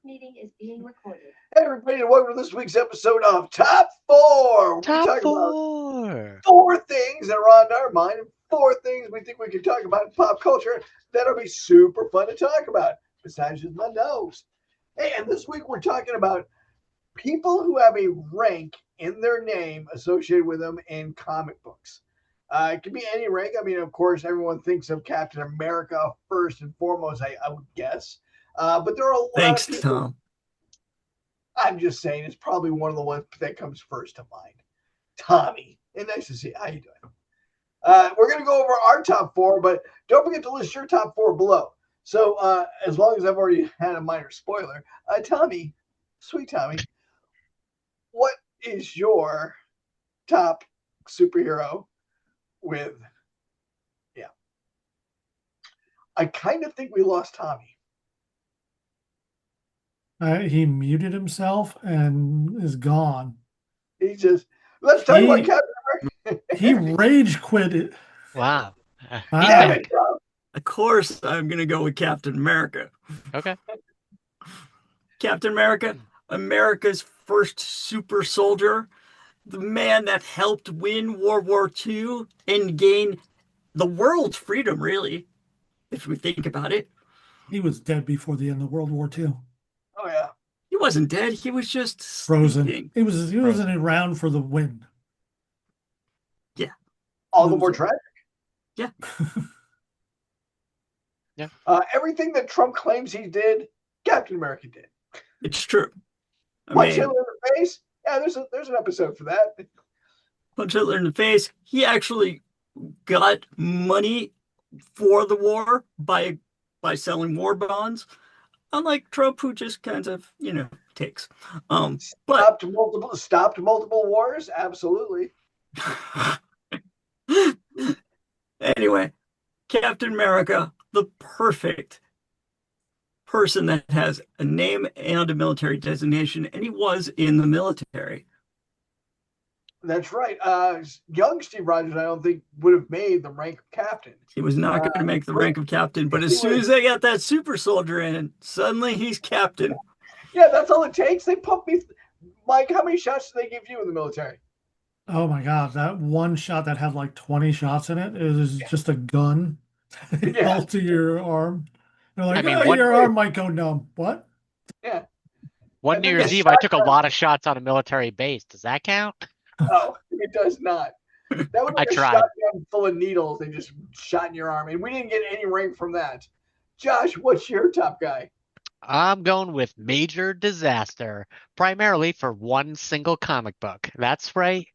Hey, everybody, and welcome to this week's episode of Top 4. We Top talk about four. four things that are on our mind and four things we think we can talk about in pop culture that'll be super fun to talk about, besides just my nose. Hey, and this week we're talking about people who have a rank in their name associated with them in comic books. It can be any rank. I mean, of course, everyone thinks of Captain America first and foremost, I would guess. But there are a lot Thanks, of people. Tom. I'm just saying it's probably one of the ones that comes first to mind. Tommy. And nice to see you. How you doing? We're going to go over our top four, but don't forget to list your top four below. So as long as I've already had a minor spoiler, Tommy, sweet Tommy, what is your top superhero with, yeah. I kind of think we lost Tommy. He muted himself and is gone. He just, let's talk about Captain America. He rage quit it. Wow. Damn it, bro. Of course, I'm going to go with Captain America. Okay. Captain America, America's first super soldier, the man that helped win World War II and gain the world's freedom, really, if we think about it. He was dead before the end of World War II. Oh, yeah. He wasn't dead. He was just Frozen. sleeping. He wasn't around for the win. Yeah. All the more tragic. Yeah. Yeah. Everything that Trump claims he did, Captain America did. It's true. Punch Hitler in the face. Yeah, there's an episode for that. Punch Hitler in the face. He actually got money for the war by selling war bonds. Unlike Trump, who just kind of, takes. Stopped multiple wars. Absolutely. Anyway, Captain America, the perfect person that has a name and a military designation, and he was in the military. That's right. Young Steve Rogers, I don't think, would have made the rank of captain. He was not going to make the rank of captain, but as soon as they got that super soldier in, suddenly he's captain. Yeah, that's all it takes. They pump me. Mike, how many shots do they give you in the military? Oh my God, that one shot that had like 20 shots in it, it was just a gun held to your arm. They're like, your arm might go numb. What? Yeah. One New Year's Eve, I took a lot of shots on a military base. Does that count? No, it does not. That would be a shotgun full of needles they just shot in your arm, and we didn't get any rank from that. Josh, what's your top guy? I'm going with Major Disaster, primarily for one single comic book. That's right.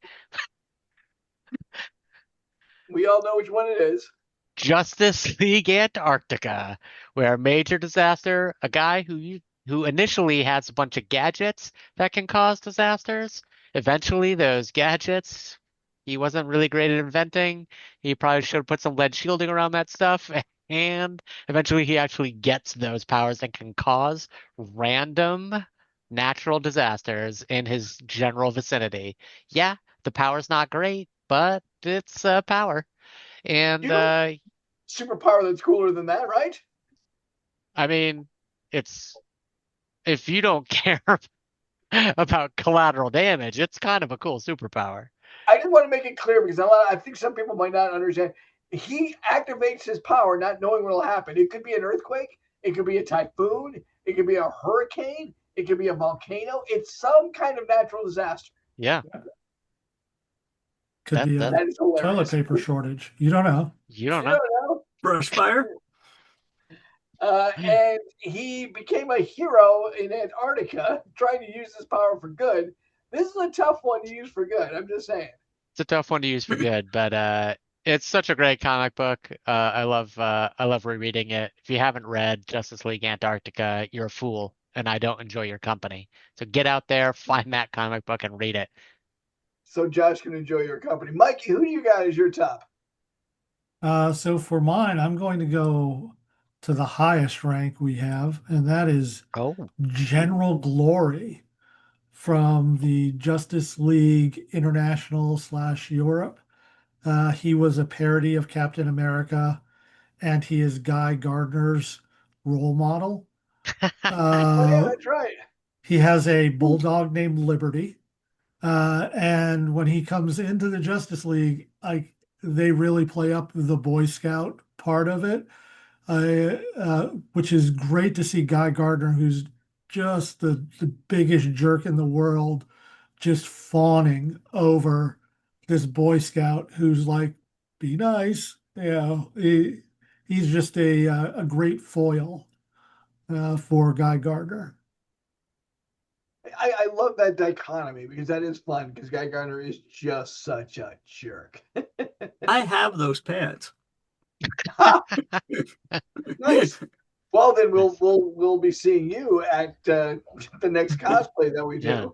We all know which one it is. Justice League Antarctica, where Major Disaster, a guy who initially has a bunch of gadgets that can cause disasters. Eventually, those gadgets, he wasn't really great at inventing. He probably should have put some lead shielding around that stuff. And eventually, he actually gets those powers and can cause random natural disasters in his general vicinity. Yeah, the power's not great, but it's power. And superpower that's cooler than that, right? I mean, it's if you don't care about collateral damage, it's kind of a cool superpower. I just want to make it clear because I think some people might not understand. He activates his power not knowing what will happen. It could be an earthquake. It could be a typhoon. It could be a hurricane. It could be a volcano. It's some kind of natural disaster. Yeah. Could be a toilet paper shortage. You don't know. You don't know. Brush fire. And he became a hero in Antarctica, trying to use his power for good. This is a tough one to use for good. I'm just saying. It's a tough one to use for good, but it's such a great comic book. I love rereading it. If you haven't read Justice League Antarctica, you're a fool, and I don't enjoy your company. So get out there, find that comic book, and read it. So Josh can enjoy your company. Mikey, who do you got as your top? So for mine, I'm going to go to the highest rank we have, and that is General Glory from the Justice League International / Europe. He was a parody of Captain America, and he is Guy Gardner's role model. That's right. He has a bulldog named Liberty. And when he comes into the Justice League, they really play up the Boy Scout part of it, which is great to see Guy Gardner, who's just the biggest jerk in the world, just fawning over this Boy Scout who's like, be nice. He's just a great foil for Guy Gardner. I love that dichotomy because that is fun because Guy Gardner is just such a jerk. I have those pants. Nice. Well, then we'll be seeing you at the next cosplay that we do. Yeah.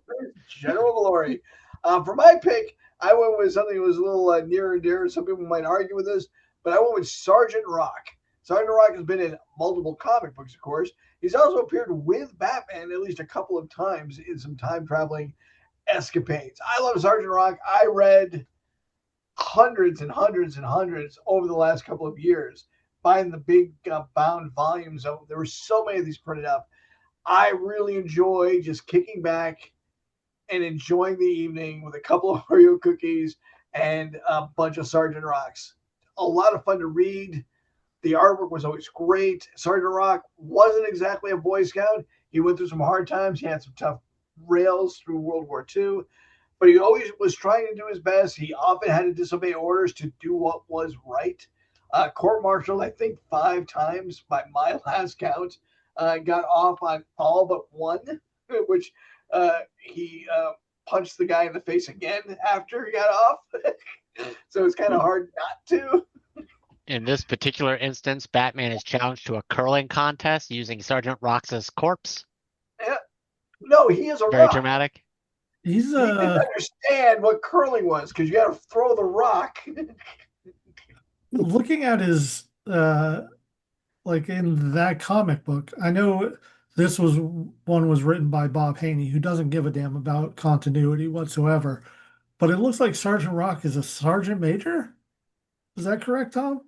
General Glory. For my pick, I went with something that was a little near and dear. Some people might argue with this, but I went with Sergeant Rock. Sergeant Rock has been in multiple comic books, of course. He's also appeared with Batman at least a couple of times in some time-traveling escapades. I love Sergeant Rock. I read hundreds and hundreds and hundreds over the last couple of years, buying the big bound volumes. There were so many of these printed up. I really enjoy just kicking back and enjoying the evening with a couple of Oreo cookies and a bunch of Sergeant Rocks. A lot of fun to read. The artwork was always great. Sergeant Rock wasn't exactly a Boy Scout. He went through some hard times. He had some tough rails through World War II, but he always was trying to do his best. He often had to disobey orders to do what was right. Court-martialed, I think, 5 times by my last count. Got off on all but one, which he punched the guy in the face again after he got off. So it's kind of hard not to. In this particular instance, Batman is challenged to a curling contest using Sergeant Rox's corpse. Yeah. No, he is a very rock. Dramatic. He didn't understand what curling was because you got to throw the rock. Looking at his like in that comic book, I know this was written by Bob Haney, who doesn't give a damn about continuity whatsoever. But it looks like Sergeant Rock is a sergeant major. Is that correct, Tom?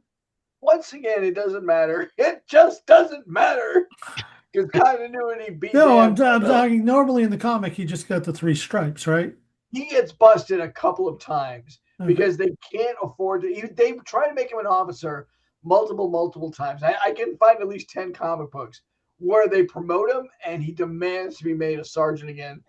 Once again, it doesn't matter. It just doesn't matter because continuity beats. No, I'm talking. Normally in the comic, he just got the 3 stripes, right? He gets busted a couple of times because they can't afford to. They try to make him an officer multiple times. I can find at least 10 comic books where they promote him and he demands to be made a sergeant again,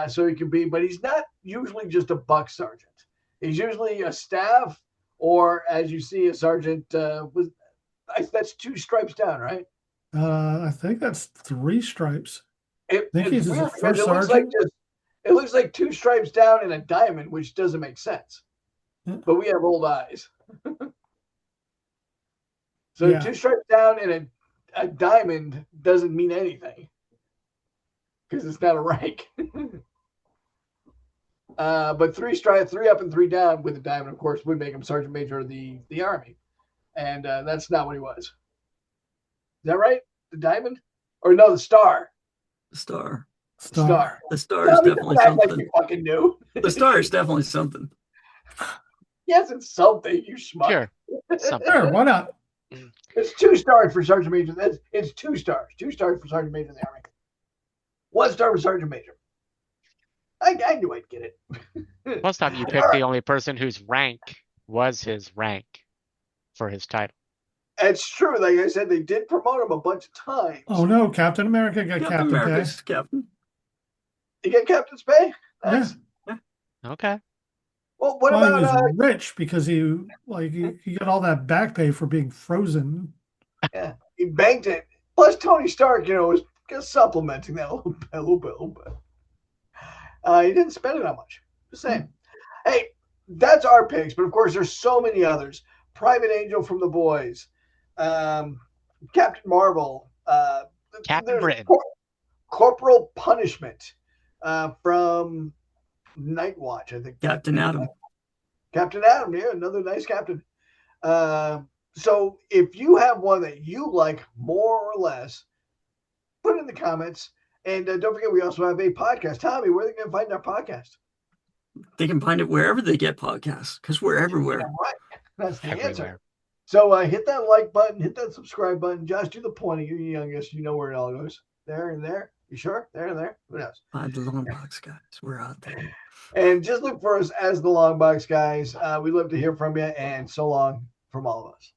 so he can be. But he's not usually just a buck sergeant. He's usually a staff. Or, as you see, a sergeant that's 2 stripes down, right? I think that's 3 stripes. I think he's the first sergeant. It looks like 2 stripes down and a diamond, which doesn't make sense. Yeah. But we have old eyes. So yeah. 2 stripes down and a diamond doesn't mean anything because it's not a rank. But 3 up and 3 down with a diamond, of course, would make him Sergeant Major of the Army. And that's not what he was. Is that right? The diamond? Or no, the star. The star. Star. The star is definitely something. Like you fucking knew. The star is definitely something. Yes, it's something, you schmuck. Sure. Something. Sure, why not? It's 2 stars for Sergeant Major. It's 2 stars. 2 stars for Sergeant Major of the Army. 1 star for Sergeant Major. I knew I'd get it. Most time you picked the only person whose rank was his rank for his title. It's true. Like I said, they did promote him a bunch of times. Oh, no. Captain America got Captain America's Pay. Captain. You get Captain's Pay? Nice. Yeah. Okay. Well, what about... He was rich because he got all that back pay for being frozen. Yeah, he banked it. Plus, Tony Stark, was just supplementing that a little bit. He didn't spend it that much. Just saying. Hey, that's our picks, but of course there's so many others. Private Angel from The Boys, Captain Marvel, Captain Britain, Corporal Punishment from Night Watch, I think. Captain Adam. Captain Adam, yeah, another nice captain. So if you have one that you like more or less, put it in the comments. And don't forget, we also have a podcast. Tommy, where are they going to find our podcast? They can find it wherever they get podcasts, because we're everywhere. Yeah, right. That's the answer. So hit that like button, hit that subscribe button. Josh, do the pointing. You're the youngest. You know where it all goes. there and there. You sure? There and there? Who knows? The long box guys, we're out there. And just look for us as the Long Box Guys. We'd love to hear from you, and so long from all of us.